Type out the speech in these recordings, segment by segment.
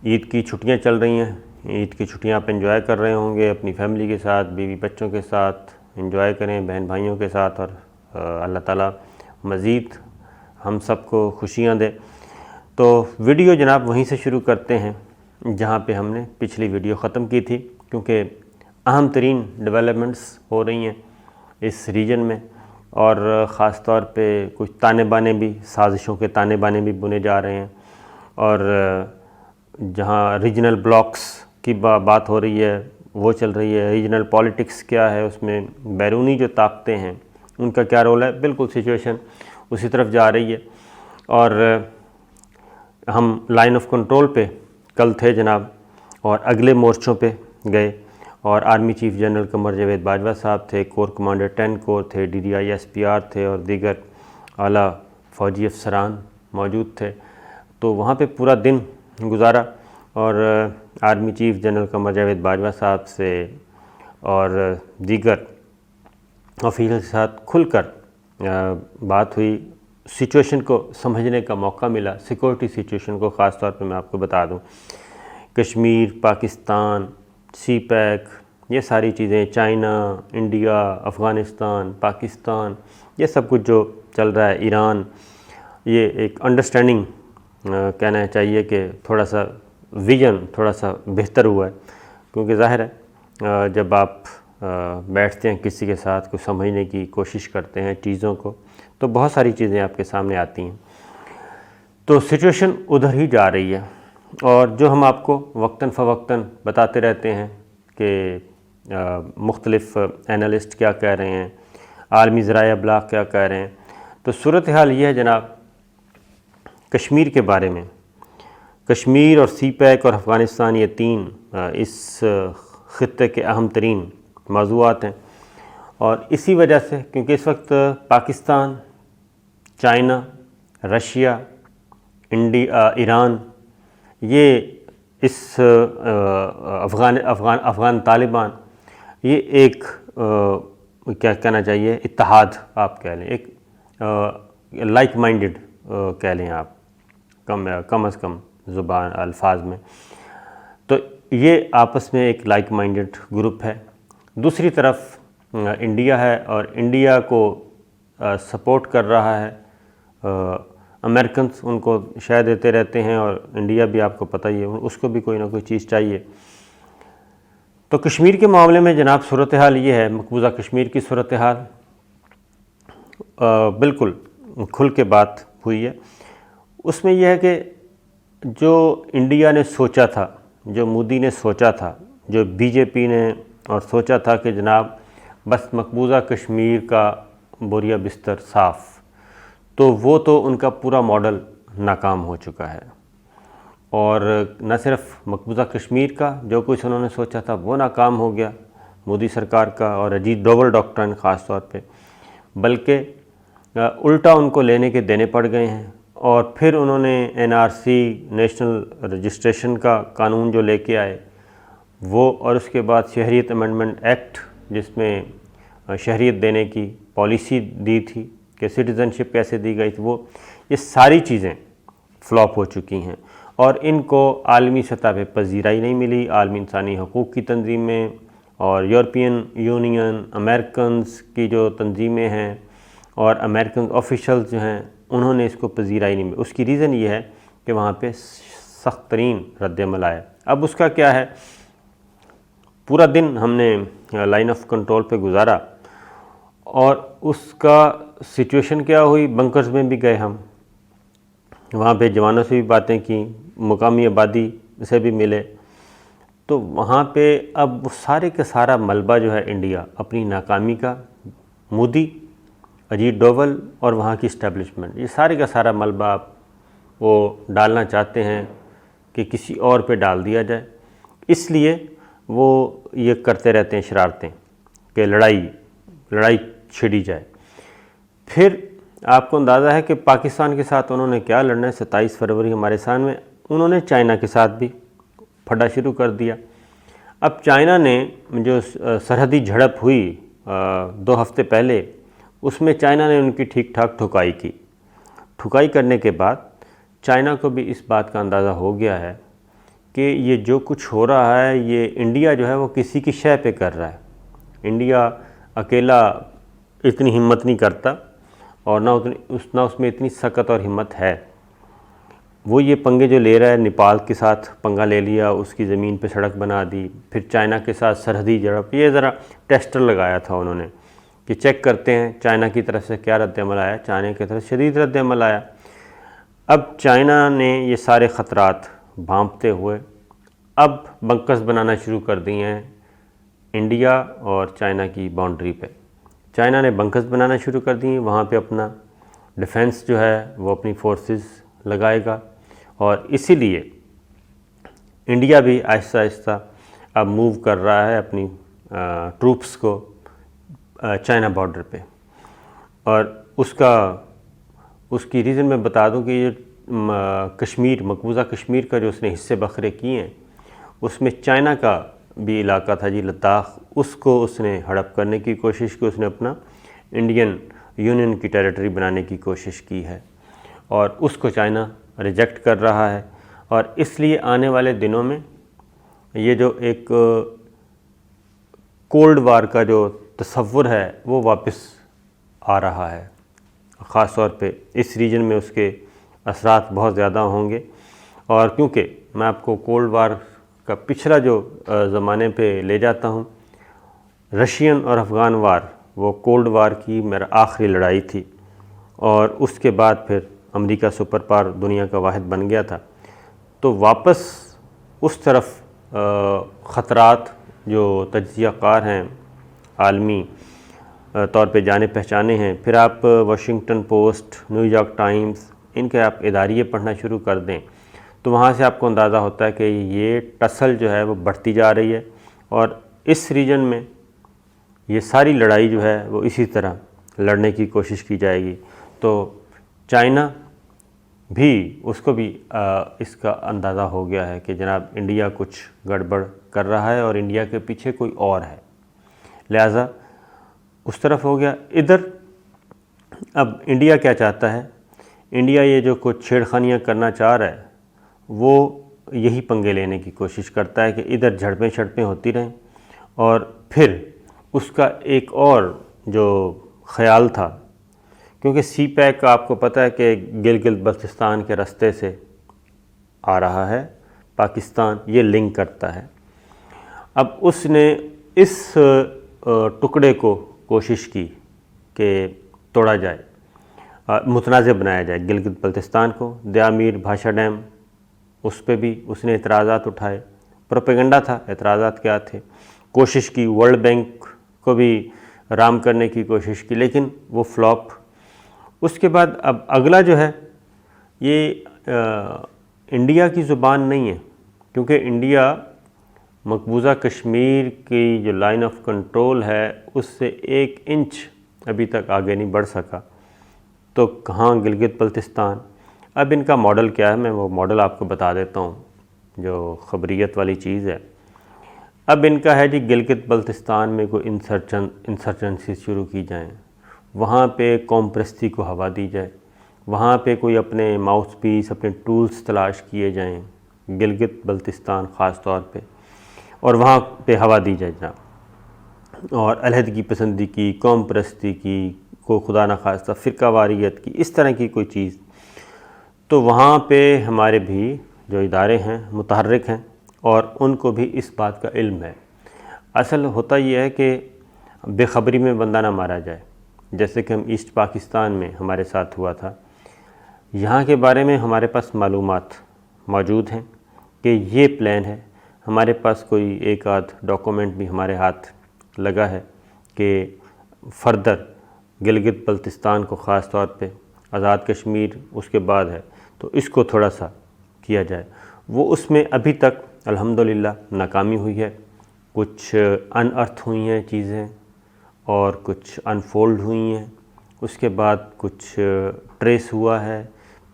عید کی چھٹیاں چل رہی ہیں، عید کی چھٹیاں آپ انجوائے کر رہے ہوں گے اپنی فیملی کے ساتھ، بیوی بچوں کے ساتھ انجوائے کریں، بہن بھائیوں کے ساتھ، اور اللہ تعالیٰ مزید ہم سب کو خوشیاں دے۔ تو ویڈیو جناب وہیں سے شروع کرتے ہیں جہاں پہ ہم نے پچھلی ویڈیو ختم کی تھی، کیونکہ اہم ترین ڈیولپمنٹس ہو رہی ہیں اس ریجن میں، اور خاص طور پہ کچھ تانے بانے بھی، سازشوں کے تانے بانے بھی بنے جا رہے ہیں، اور جہاں ریجنل بلاکس کی بات ہو رہی ہے وہ چل رہی ہے، ریجنل پالیٹکس کیا ہے، اس میں بیرونی جو طاقتیں ہیں ان کا کیا رول ہے، بالکل سچویشن اسی طرف جا رہی ہے۔ اور ہم لائن آف کنٹرول پہ کل تھے جناب، اور اگلے مورچوں پہ گئے، اور army chief general Qamar Javed Bajwa صاحب تھے، کور کمانڈر 10 کور تھے، DDI SPR تھے، اور دیگر اعلیٰ فوجی افسران موجود تھے۔ تو وہاں پہ پورا دن گزارا، اور army chief general Qamar Javed Bajwa صاحب سے اور دیگر آفیسر کے ساتھ کھل کر بات ہوئی، سچویشن کو سمجھنے کا موقع ملا، سیکورٹی سچویشن کو خاص طور پہ میں آپ کو بتا دوں، کشمیر، پاکستان، سی پیک، یہ ساری چیزیں، چائنا، انڈیا، افغانستان، پاکستان، یہ سب کچھ جو چل رہا ہے، ایران، یہ ایک انڈرسٹینڈنگ کہنا چاہیے کہ تھوڑا سا ویژن تھوڑا سا بہتر ہوا ہے، کیونکہ ظاہر ہے جب آپ بیٹھتے ہیں کسی کے ساتھ، کچھ سمجھنے کی کوشش کرتے ہیں چیزوں کو، تو بہت ساری چیزیں آپ کے سامنے آتی ہیں۔ تو سچویشن ادھر ہی جا رہی ہے، اور جو ہم آپ کو وقتاً فوقتاً بتاتے رہتے ہیں کہ مختلف اینالسٹ کیا کہہ رہے ہیں، عالمی ذرائع ابلاغ کیا کہہ رہے ہیں، تو صورتحال یہ ہے جناب کشمیر کے بارے میں، کشمیر اور سی پیک اور افغانستان، یہ تین اس خطے کے اہم ترین موضوعات ہیں، اور اسی وجہ سے کیونکہ اس وقت پاکستان، چائنا، رشیا، ایران، یہ اس افغان طالبان، یہ ایک کیا کہنا چاہیے، اتحاد آپ کہہ لیں، ایک لائک مائنڈڈ کہہ لیں آپ، کم از کم زبان الفاظ میں، تو یہ آپس میں ایک لائک مائنڈڈ گروپ ہے۔ دوسری طرف انڈیا ہے، اور انڈیا کو سپورٹ کر رہا ہے امریکنز، ان کو شے دیتے رہتے ہیں، اور انڈیا بھی آپ کو پتہ ہی ہے اس کو بھی کوئی نہ کوئی چیز چاہیے۔ تو کشمیر کے معاملے میں جناب صورتحال یہ ہے، مقبوضہ کشمیر کی صورتحال بالکل کھل کے بات ہوئی ہے۔ اس میں یہ ہے کہ جو انڈیا نے سوچا تھا، جو مودی نے سوچا تھا، جو BJP نے اور سوچا تھا کہ جناب بس مقبوضہ کشمیر کا بوریا بستر صاف، تو وہ تو ان کا پورا ماڈل ناکام ہو چکا ہے، اور نہ صرف مقبوضہ کشمیر کا جو کچھ انہوں نے سوچا تھا وہ ناکام ہو گیا مودی سرکار کا اور اجیت ڈوبل ڈاکٹرن خاص طور پہ، بلکہ الٹا ان کو لینے کے دینے پڑ گئے ہیں۔ اور پھر انہوں نے NRC نیشنل رجسٹریشن کا قانون جو لے کے آئے وہ، اور اس کے بعد شہریت امینڈمنٹ ایکٹ جس میں شہریت دینے کی پالیسی دی تھی کہ سٹیزن شپ کیسے دی گئی تھی، وہ یہ ساری چیزیں فلاپ ہو چکی ہیں، اور ان کو عالمی سطح پہ پذیرائی نہیں ملی۔ عالمی انسانی حقوق کی تنظیمیں اور یورپین یونین، امریکنز کی جو تنظیمیں ہیں اور امریکن آفیشلز جو ہیں، انہوں نے اس کو پذیرائی نہیں ملی۔ اس کی ریزن یہ ہے کہ وہاں پہ سخت ترین رد عمل آیا۔ اب اس کا کیا ہے، پورا دن ہم نے لائن آف کنٹرول پہ گزارا، اور اس کا سچویشن کیا ہوئی، بنکرز میں بھی گئے ہم، وہاں پہ جوانوں سے بھی باتیں کی، مقامی آبادی سے بھی ملے، تو وہاں پہ اب وہ سارے کا سارا ملبہ جو ہے انڈیا اپنی ناکامی کا، مودی، اجیت ڈوبل اور وہاں کی اسٹیبلشمنٹ، یہ سارے کا سارا ملبہ آپ وہ ڈالنا چاہتے ہیں کہ کسی اور پہ ڈال دیا جائے، اس لیے وہ یہ کرتے رہتے ہیں شرارتیں کہ لڑائی چھڑی جائے۔ پھر آپ کو اندازہ ہے کہ پاکستان کے ساتھ انہوں نے کیا لڑنا ہے، 27 فروری ہمارے سامنے، انہوں نے چائنا کے ساتھ بھی پھڈا شروع کر دیا۔ اب چائنا نے جو سرحدی جھڑپ ہوئی 2 ہفتے پہلے، اس میں چائنا نے ان کی ٹھیک ٹھاک ٹھکائی کی۔ ٹھکائی کرنے کے بعد چائنا کو بھی اس بات کا اندازہ ہو گیا ہے کہ یہ جو کچھ ہو رہا ہے یہ انڈیا جو ہے وہ کسی کی شے پہ کر رہا ہے۔ انڈیا اکیلا اتنی ہمت نہیں کرتا اور نہ اس میں اتنی سخت اور ہمت ہے۔ وہ یہ پنگے جو لے رہا ہے، نیپال کے ساتھ پنگا لے لیا، اس کی زمین پہ سڑک بنا دی، پھر چائنا کے ساتھ سرحدی جھڑپ، یہ ذرا ٹیسٹر لگایا تھا انہوں نے کہ چیک کرتے ہیں چائنا کی طرف سے کیا رد عمل آیا۔ چائنا کی طرف شدید رد عمل آیا۔ اب چائنا نے یہ سارے خطرات بھانپتے ہوئے اب بنکرز بنانا شروع کر دیے ہیں انڈیا اور چائنا کی باؤنڈری پہ۔ چائنا نے بنکرز بنانا شروع کر دی ہیں، وہاں پہ اپنا ڈیفنس جو ہے وہ اپنی فورسز لگائے گا، اور اسی لیے انڈیا بھی آہستہ آہستہ اب موو کر رہا ہے اپنی ٹروپس کو چائنا بارڈر پہ۔ اور اس کی ریزن میں بتا دوں کہ یہ کشمیر، مقبوضہ کشمیر کا جو اس نے حصے بکھرے کیے ہیں، اس میں چائنا کا بھی علاقہ تھا جی لداخ، اس کو اس نے ہڑپ کرنے کی کوشش کی، اس نے اپنا انڈین یونین کی ٹیریٹری بنانے کی کوشش کی ہے، اور اس کو چائنا ریجیکٹ کر رہا ہے۔ اور اس لیے آنے والے دنوں میں یہ جو ایک کولڈ وار کا جو تصور ہے وہ واپس آ رہا ہے، خاص طور پہ اس ریجن میں اس کے اثرات بہت زیادہ ہوں گے۔ اور کیونکہ میں آپ کو کولڈ وار کا پچھلا جو زمانے پہ لے جاتا ہوں، رشین اور افغان وار، وہ کولڈ وار کی میرا آخری لڑائی تھی، اور اس کے بعد پھر امریکہ سپر پاور دنیا کا واحد بن گیا تھا۔ تو واپس اس طرف خطرات جو تجزیہ کار ہیں، عالمی طور پہ جانے پہچانے ہیں، پھر آپ Washington Post, New York Times, ان کے آپ اداریے پڑھنا شروع کر دیں تو وہاں سے آپ کو اندازہ ہوتا ہے کہ یہ ٹسل جو ہے وہ بڑھتی جا رہی ہے، اور اس ریجن میں یہ ساری لڑائی جو ہے وہ اسی طرح لڑنے کی کوشش کی جائے گی۔ تو چائنا بھی، اس کو بھی اس کا اندازہ ہو گیا ہے کہ جناب انڈیا کچھ گڑبڑ کر رہا ہے اور انڈیا کے پیچھے کوئی اور ہے، لہٰذا اس طرف ہو گیا۔ ادھر اب انڈیا کیا چاہتا ہے؟ انڈیا یہ جو کچھ چھیڑخانیاں کرنا چاہ رہا ہے وہ یہی پنگے لینے کی کوشش کرتا ہے کہ ادھر جھڑپیں شڑپیں ہوتی رہیں، اور پھر اس کا ایک اور جو خیال تھا، کیونکہ سی پیک آپ کو پتہ ہے کہ گلگت بلتستان کے راستے سے آ رہا ہے پاکستان، یہ لنک کرتا ہے۔ اب اس نے اس ٹکڑے کو کوشش کی کہ توڑا جائے، متنازع بنایا جائے گلگت بلتستان کو۔ دیامیر بھاشا ڈیم، اس پہ بھی اس نے اعتراضات اٹھائے، پروپیگنڈا تھا، اعتراضات کیا تھے، کوشش کی ورلڈ بینک کو بھی رام کرنے کی کوشش کی، لیکن وہ فلاپ۔ اس کے بعد اب اگلا جو ہے یہ انڈیا کی زبان نہیں ہے، کیونکہ انڈیا مقبوضہ کشمیر کی جو لائن آف کنٹرول ہے اس سے 1 انچ ابھی تک آگے نہیں بڑھ سکا، تو کہاں گلگت بلتستان۔ اب ان کا ماڈل کیا ہے، میں وہ ماڈل آپ کو بتا دیتا ہوں جو خبریت والی چیز ہے۔ اب ان کا ہے جی گلگت بلتستان میں کوئی انسرجنسی شروع کی جائیں، وہاں پہ قوم پرستی کو ہوا دی جائے، وہاں پہ کوئی اپنے ماؤتھ پیس، اپنے ٹولز تلاش کیے جائیں گلگت بلتستان خاص طور پہ، اور وہاں پہ ہوا دی جائے جناب، اور علیحدگی پسندی کی، قوم پرستی کی، کو خدا نخواستہ فرقہ واریت کی، اس طرح کی کوئی چیز، تو وہاں پہ ہمارے بھی جو ادارے ہیں متحرک ہیں، اور ان کو بھی اس بات کا علم ہے۔ اصل ہوتا یہ ہے کہ بے خبری میں بندہ نہ مارا جائے، جیسے کہ ہم ایسٹ پاکستان میں ہمارے ساتھ ہوا تھا، یہاں کے بارے میں ہمارے پاس معلومات موجود ہیں کہ یہ پلان ہے، ہمارے پاس کوئی ایک آدھ ڈاکومنٹ بھی ہمارے ہاتھ لگا ہے کہ فردر گلگت بلتستان کو خاص طور پہ آزاد کشمیر اس کے بعد ہے، تو اس کو تھوڑا سا کیا جائے۔ وہ اس میں ابھی تک الحمدللہ ناکامی ہوئی ہے، کچھ ان ارتھ ہوئی ہیں چیزیں اور کچھ انفولڈ ہوئی ہیں، اس کے بعد کچھ ٹریس ہوا ہے،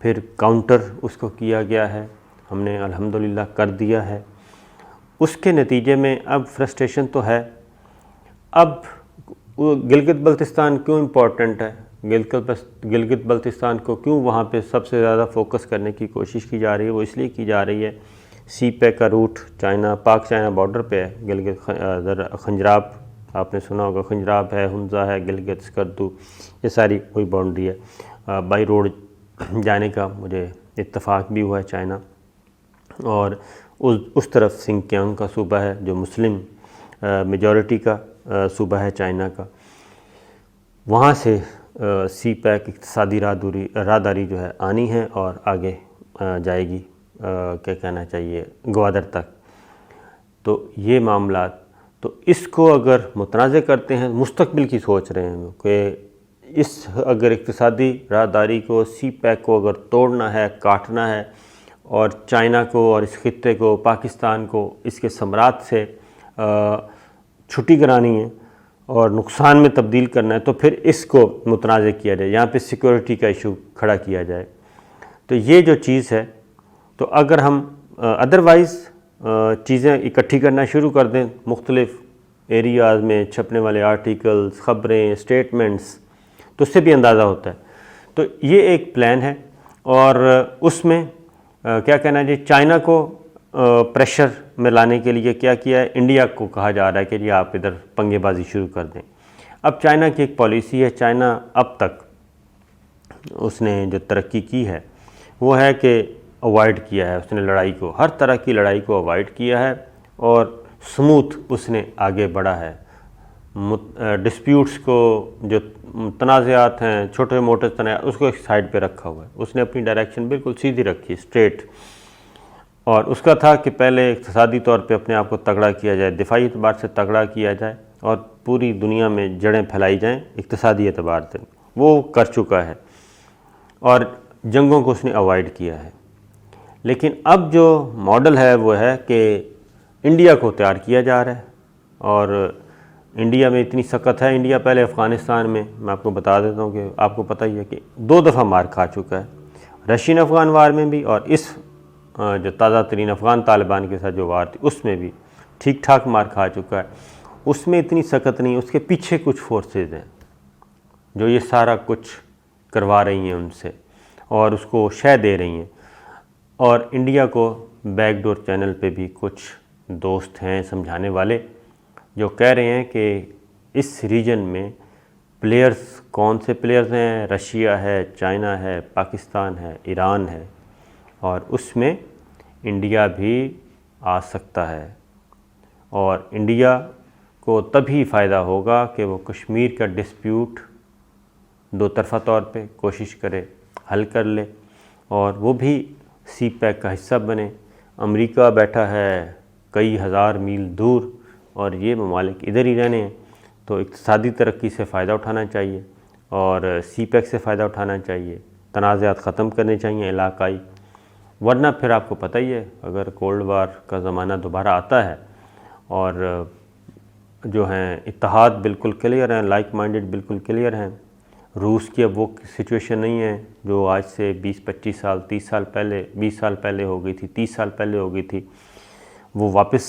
پھر کاؤنٹر اس کو کیا گیا ہے، ہم نے الحمدللہ کر دیا ہے۔ اس کے نتیجے میں اب فرسٹریشن تو ہے۔ اب گلگت بلتستان کیوں امپورٹنٹ ہے، گلگت بلتستان کو کیوں وہاں پہ سب سے زیادہ فوکس کرنے کی کوشش کی جا رہی ہے، وہ اس لیے کی جا رہی ہے سی پیک کا روٹ چائنا پاک چائنا بارڈر پہ ہے. گلگت خنجراب آپ نے سنا ہوگا، خنجراب ہے، ہنزا ہے، گلگت سکردو، یہ ساری کوئی باؤنڈری ہے. بائی روڈ جانے کا مجھے اتفاق بھی ہوا ہے چائنا. اور اس طرف سنکیانگ کا صوبہ ہے جو مسلم میجورٹی کا صوبہ ہے چائنا کا. وہاں سے سی پیک اقتصادی راہداری جو ہے آنی ہے اور آگے جائے گی، کیا کہنا چاہیے، گوادر تک. تو یہ معاملات، تو اس کو اگر متنازع کرتے ہیں، مستقبل کی سوچ رہے ہیں کہ اگر اقتصادی راہداری کو، سی پیک کو اگر توڑنا ہے، کاٹنا ہے اور چائنا کو اور اس خطے کو، پاکستان کو اس کے ثمرات سے چھٹی کرانی ہے اور نقصان میں تبدیل کرنا ہے، تو پھر اس کو متنازع کیا جائے، یہاں پہ سیکورٹی کا ایشو کھڑا کیا جائے. تو یہ جو چیز ہے، تو اگر ہم ادروائز چیزیں اکٹھی کرنا شروع کر دیں مختلف ایریاز میں، چھپنے والے آرٹیکلز، خبریں، اسٹیٹمنٹس، تو اس سے بھی اندازہ ہوتا ہے. تو یہ ایک پلان ہے اور اس میں کیا کہنا ہے جی، چائنا کو پریشر میں لانے کے لیے کیا کیا ہے، انڈیا کو کہا جا رہا ہے کہ جی آپ ادھر پنگے بازی شروع کر دیں. اب چائنا کی ایک پالیسی ہے، چائنا اب تک اس نے جو ترقی کی ہے وہ ہے کہ اوائڈ کیا ہے، اس نے لڑائی کو، ہر طرح کی لڑائی کو اوائڈ کیا ہے اور سموتھ اس نے آگے بڑھا ہے. ڈسپیوٹس کو، جو تنازعات ہیں، چھوٹے موٹے تنازعات، اس کو ایک سائڈ پہ رکھا ہوا ہے. اس نے اپنی ڈائریکشن بالکل سیدھی رکھی، اسٹریٹ. اور اس کا تھا کہ پہلے اقتصادی طور پہ اپنے آپ کو تگڑا کیا جائے، دفاعی اعتبار سے تگڑا کیا جائے اور پوری دنیا میں جڑیں پھیلائی جائیں اقتصادی اعتبار سے. وہ کر چکا ہے اور جنگوں کو اس نے اوائڈ کیا ہے. لیکن اب جو ماڈل ہے وہ ہے کہ انڈیا کو تیار کیا جا رہا ہے اور انڈیا میں اتنی سخت ہے. انڈیا پہلے افغانستان میں آپ کو بتا دیتا ہوں کہ آپ کو پتہ ہی ہے کہ 2 دفعہ مار کھا چکا ہے، رشین افغان وار میں بھی اور اس جو تازہ ترین افغان طالبان کے ساتھ جو وار تھی اس میں بھی ٹھیک ٹھاک مار کھا چکا ہے. اس میں اتنی سخت نہیں، اس کے پیچھے کچھ فورسز ہیں جو یہ سارا کچھ کروا رہی ہیں ان سے اور اس کو شے دے رہی ہیں. اور انڈیا کو بیک ڈور چینل پہ بھی کچھ دوست ہیں سمجھانے والے جو کہہ رہے ہیں کہ اس ریجن میں پلیئرز کون سے پلیئرز ہیں، رشیا ہے، چائنا ہے، پاکستان ہے، ایران ہے، اور اس میں انڈیا بھی آ سکتا ہے. اور انڈیا کو تبھی فائدہ ہوگا کہ وہ کشمیر کا ڈسپیوٹ 2 طرفہ طور پہ کوشش کرے، حل کر لے اور وہ بھی سی پیک کا حصہ بنے. امریکہ بیٹھا ہے کئی ہزار میل دور اور یہ ممالک ادھر ہی رہنے ہیں. تو اقتصادی ترقی سے فائدہ اٹھانا چاہیے اور سی پیک سے فائدہ اٹھانا چاہیے، تنازعات ختم کرنے چاہیے علاقائی. ورنہ پھر آپ کو پتہ ہی ہے اگر کولڈ وار کا زمانہ دوبارہ آتا ہے اور جو ہیں اتحاد بالکل کلیئر ہیں، لائک مائنڈڈ بالکل کلیئر ہیں. روس کی اب وہ سچویشن نہیں ہے جو آج سے 20-25 سال 30 سال پہلے 20 سال پہلے ہو گئی تھی، 30 سال پہلے ہو گئی تھی. وہ واپس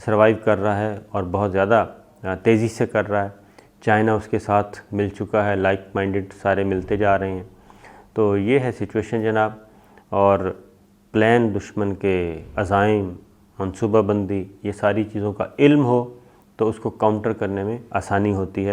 سروائیو کر رہا ہے اور بہت زیادہ تیزی سے کر رہا ہے. چائنا اس کے ساتھ مل چکا ہے، لائک مائنڈڈ سارے ملتے جا رہے ہیں. تو یہ ہے سچویشن جناب. اور پلان، دشمن کے عزائم، منصوبہ بندی، یہ ساری چیزوں کا علم ہو تو اس کو کاؤنٹر کرنے میں آسانی ہوتی ہے.